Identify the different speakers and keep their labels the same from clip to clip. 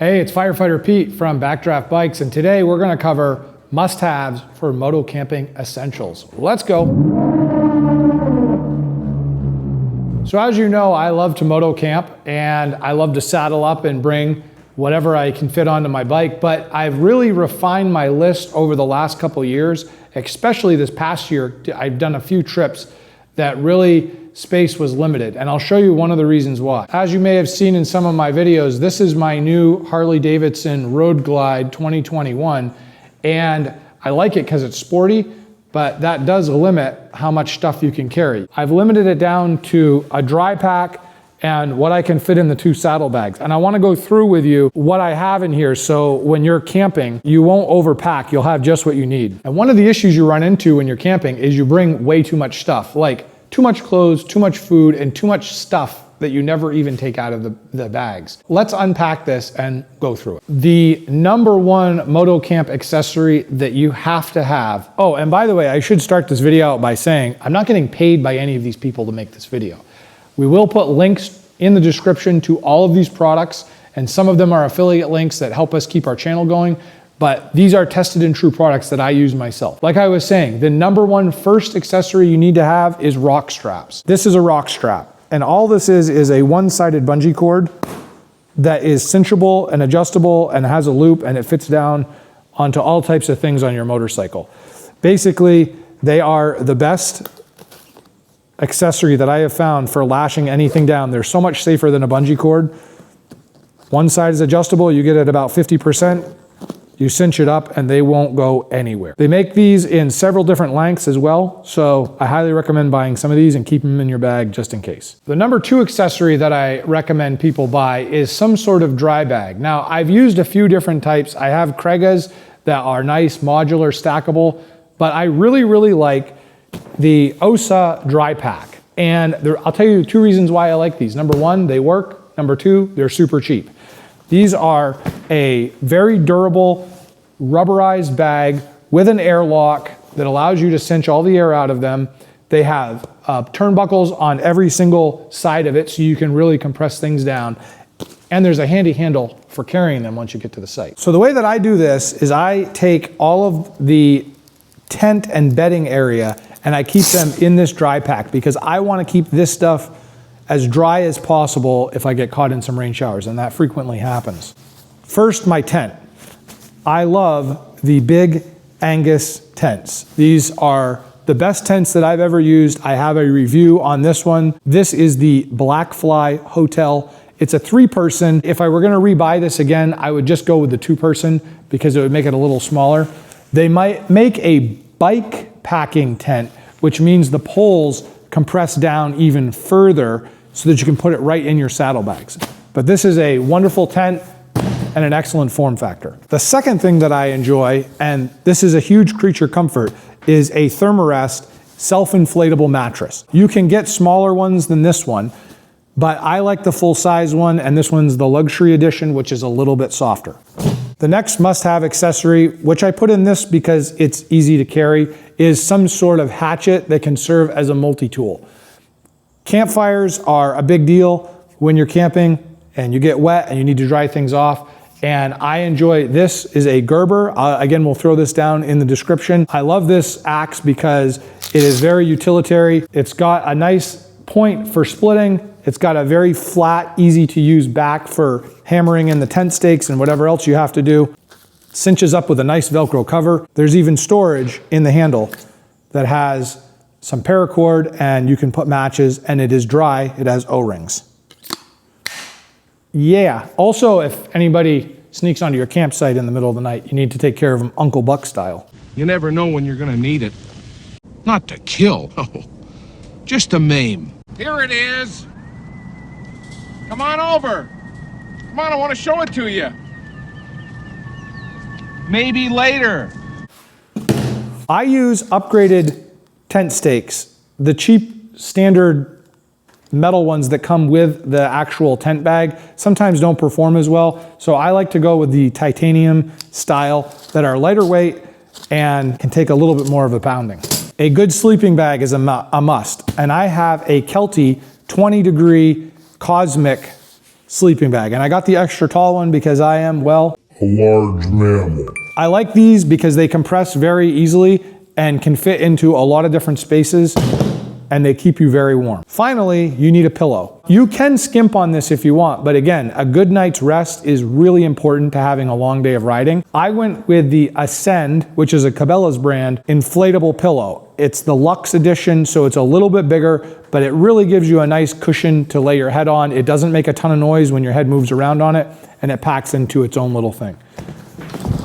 Speaker 1: Hey, it's Firefighter Pete from BackDraft Bikes, and today we're going to cover must-haves for moto camping essentials. Let's go. So as you know, I love to moto camp and I love to saddle up and bring whatever I can fit onto my bike, but I've really refined my list over the last couple years, especially this past year. I've done a few trips that really space was limited, and I'll show you one of the reasons why. As you may have seen in some of my videos, this is my new Harley Davidson Road Glide 2021, and I like it because it's sporty, but that does limit how much stuff you can carry. I've limited it down to a dry pack and what I can fit in the 2 saddlebags. And I want to go through with you what I have in here so when you're camping, you won't overpack, you'll have just what you need. And one of the issues you run into when you're camping is you bring way too much stuff, like too much clothes, too much food, and too much stuff that you never even take out of the bags. Let's unpack this and go through it. The #1 moto camp accessory that you have to have. Oh, and by the way, I should start this video out by saying I'm not getting paid by any of these people to make this video. We will put links in the description to all of these products, and some of them are affiliate links that help us keep our channel going. But these are tested and true products that I use myself. Like I was saying, the #1 first accessory you need to have is rock straps. This is a rock strap. And all this is a one-sided bungee cord that is cinchable and adjustable and has a loop, and it fits down onto all types of things on your motorcycle. Basically, they are the best accessory that I have found for lashing anything down. They're so much safer than a bungee cord. One side is adjustable, you get it about 50%. You cinch it up and they won't go anywhere. They make these in several different lengths as well, so I highly recommend buying some of these and keep them in your bag just in case. The #2 accessory that I recommend people buy is some sort of dry bag. Now, I've used a few different types. I have Kregas that are nice, modular, stackable, but I really like the OSA dry pack. And I'll tell you 2 reasons why I like these. #1, they work. #2, they're super cheap. These are a very durable rubberized bag with an airlock that allows you to cinch all the air out of them. They have turnbuckles on every single side of it so you can really compress things down. And there's a handy handle for carrying them once you get to the site. So the way that I do this is I take all of the tent and bedding area and I keep them in this dry pack because I want to keep this stuff as dry as possible if I get caught in some rain showers, and that frequently happens. First, my tent. I love the Big Angus tents. These are the best tents that I've ever used. I have a review on this one. This is the Blackfly Hotel. It's a 3-person. If I were gonna rebuy this again, I would just go with the 2-person because it would make it a little smaller. They might make a bike packing tent, which means the poles compress down even further so that you can put it right in your saddlebags. But this is a wonderful tent and an excellent form factor. The second thing that I enjoy, and this is a huge creature comfort, is a Thermarest self-inflatable mattress. You can get smaller ones than this one, but I like the full-size one, and this one's the luxury edition, which is a little bit softer. The next must-have accessory, which I put in this because it's easy to carry, is some sort of hatchet that can serve as a multi-tool. Campfires are a big deal when you're camping and you get wet and you need to dry things off. And I enjoy, this is a Gerber. Again, we'll throw this down in the description. I love this axe because it is very utilitarian. It's got a nice point for splitting. It's got a very flat, easy to use back for hammering in the tent stakes and whatever else you have to do. Cinches up with a nice Velcro cover. There's even storage in the handle that has some paracord and you can put matches, and it is dry. It has O-rings. Yeah, also if anybody sneaks onto your campsite in the middle of the night, you need to take care of them Uncle Buck style.
Speaker 2: You never know when you're gonna need it. Not to kill, no, just to maim. Here it is. Come on over. Come on, I want to show it to you. Maybe later.
Speaker 1: I use upgraded tent stakes, the cheap standard metal ones that come with the actual tent bag sometimes don't perform as well. So I like to go with the titanium style that are lighter weight and can take a little bit more of a pounding. A good sleeping bag is a must. And I have a Kelty 20 degree Cosmic sleeping bag. And I got the extra tall one because I am, well,
Speaker 3: a large mammal.
Speaker 1: I like these because they compress very easily and can fit into a lot of different spaces, and they keep you very warm. Finally, you need a pillow. You can skimp on this if you want, but again, a good night's rest is really important to having a long day of riding. I went with the Ascend, which is a Cabela's brand, inflatable pillow. It's the Luxe edition, so it's a little bit bigger, but it really gives you a nice cushion to lay your head on. It doesn't make a ton of noise when your head moves around on it, and it packs into its own little thing.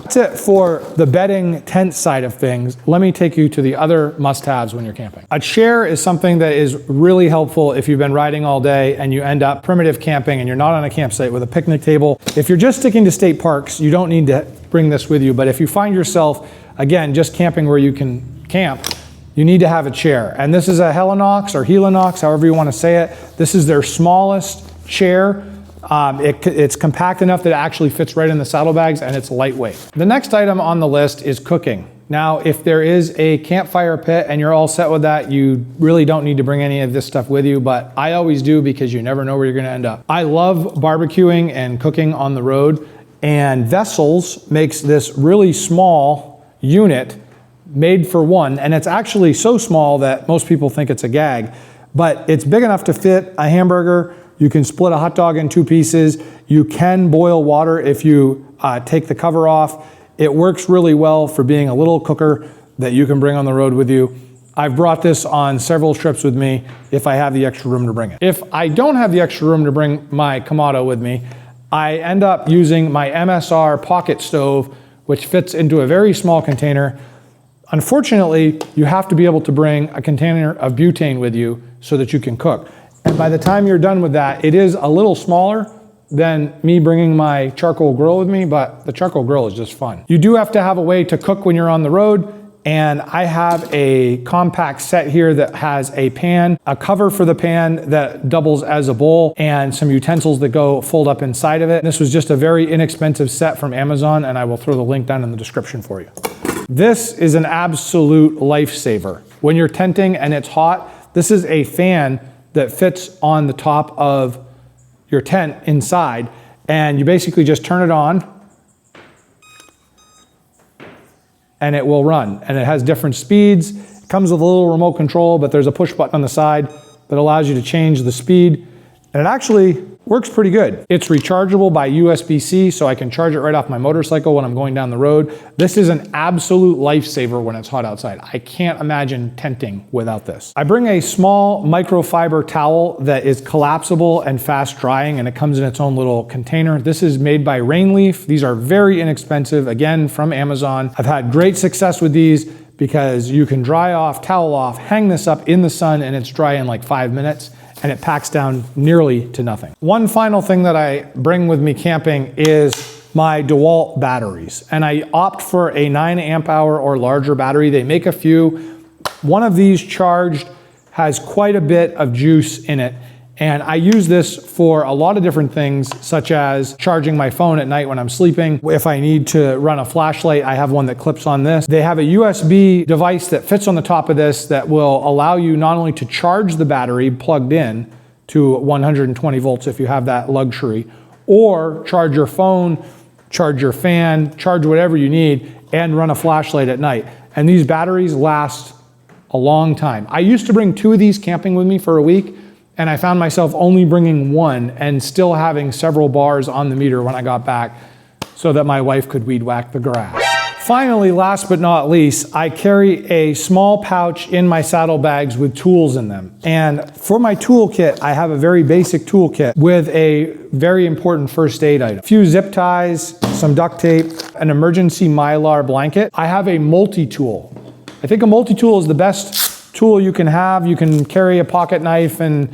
Speaker 1: That's it for the bedding tent side of things. Let me take you to the other must-haves when you're camping. A chair is something that is really helpful if you've been riding all day and you end up primitive camping and you're not on a campsite with a picnic table. If you're just sticking to state parks, you don't need to bring this with you, but if you find yourself, again, just camping where you can camp, you need to have a chair. And this is a Helinox or Helinox, however you want to say it. This is their smallest chair. It's compact enough that it actually fits right in the saddlebags, and it's lightweight. The next item on the list is cooking. Now, if there is a campfire pit and you're all set with that, you really don't need to bring any of this stuff with you, but I always do because you never know where you're gonna end up. I love barbecuing and cooking on the road, and Vessels makes this really small unit made for one, and it's actually so small that most people think it's a gag, but it's big enough to fit a hamburger. You can split a hot dog in 2 pieces. You can boil water if you take the cover off. It works really well for being a little cooker that you can bring on the road with you. I've brought this on several trips with me if I have the extra room to bring it. If I don't have the extra room to bring my Kamado with me, I end up using my MSR pocket stove, which fits into a very small container. Unfortunately, you have to be able to bring a container of butane with you so that you can cook. And by the time you're done with that, it is a little smaller than me bringing my charcoal grill with me, but the charcoal grill is just fun. You do have to have a way to cook when you're on the road, and I have a compact set here that has a pan, a cover for the pan that doubles as a bowl, and some utensils that go fold up inside of it. This was just a very inexpensive set from Amazon, and I will throw the link down in the description for you. This is an absolute lifesaver. When you're tenting and it's hot, this is a fan that fits on the top of your tent inside, and you basically just turn it on and it will run, and it has different speeds. It comes with a little remote control, but there's a push button on the side that allows you to change the speed, and it actually works pretty good. It's rechargeable by USB-C, so I can charge it right off my motorcycle when I'm going down the road. This is an absolute lifesaver when it's hot outside. I can't imagine tenting without this. I bring a small microfiber towel that is collapsible and fast drying, and it comes in its own little container. This is made by Rainleaf. These are very inexpensive, again, from Amazon. I've had great success with these because you can dry off, towel off, hang this up in the sun, and it's dry in like 5 minutes. And it packs down nearly to nothing. One final thing that I bring with me camping is my DeWalt batteries. And I opt for a 9 amp hour or larger battery. They make a few. One of these charged has quite a bit of juice in it. And I use this for a lot of different things, such as charging my phone at night when I'm sleeping. If I need to run a flashlight, I have one that clips on this. They have a USB device that fits on the top of this that will allow you not only to charge the battery plugged in to 120 volts if you have that luxury, or charge your phone, charge your fan, charge whatever you need, and run a flashlight at night. And these batteries last a long time. I used to bring 2 of these camping with me for a week, and I found myself only bringing 1 and still having several bars on the meter when I got back so that my wife could weed whack the grass. Finally, last but not least, I carry a small pouch in my saddlebags with tools in them. And for my toolkit, I have a very basic toolkit with a very important first aid item. A few zip ties, some duct tape, an emergency Mylar blanket. I have a multi-tool. I think a multi-tool is the best tool you can have. You can carry a pocket knife and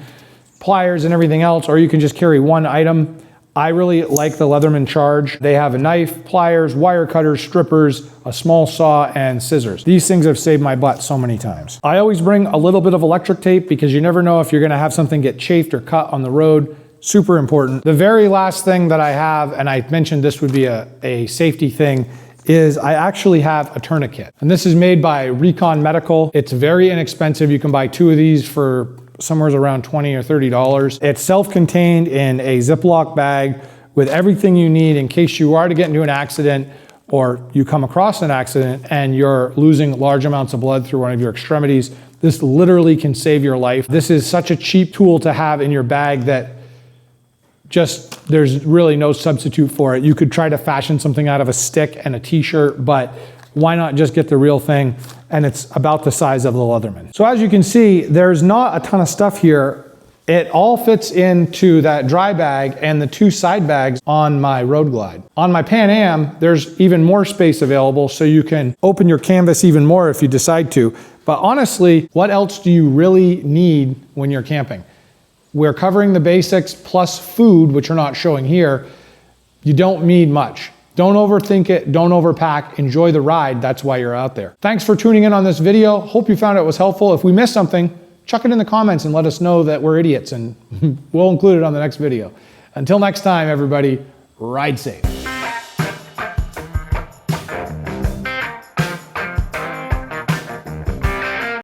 Speaker 1: pliers and everything else, or you can just carry one item. I really like the Leatherman Charge. They have a knife, pliers, wire cutters, strippers, a small saw, and scissors. These things have saved my butt so many times. I always bring a little bit of electric tape because you never know if you're gonna have something get chafed or cut on the road. Super important. The very last thing that I have, and I mentioned this would be a safety thing, is I actually have a tourniquet. And this is made by Recon Medical. It's very inexpensive. You can buy 2 of these for somewhere around $20 or $30. It's self-contained in a Ziploc bag with everything you need in case you are to get into an accident or you come across an accident and you're losing large amounts of blood through one of your extremities. This literally can save your life. This is such a cheap tool to have in your bag that just, there's really no substitute for it. You could try to fashion something out of a stick and a t-shirt, but why not just get the real thing? And it's about the size of the Leatherman. So as you can see, there's not a ton of stuff here. It all fits into that dry bag and the 2 side bags on my Road Glide. On my Pan Am, there's even more space available, so you can open your canvas even more if you decide to. But honestly, what else do you really need when you're camping? We're covering the basics plus food, which are not showing here. You don't need much. Don't overthink it, don't overpack, enjoy the ride, that's why you're out there. Thanks for tuning in on this video. Hope you found it was helpful. If we missed something, chuck it in the comments and let us know that we're idiots, and we'll include it on the next video. Until next time, everybody, ride safe.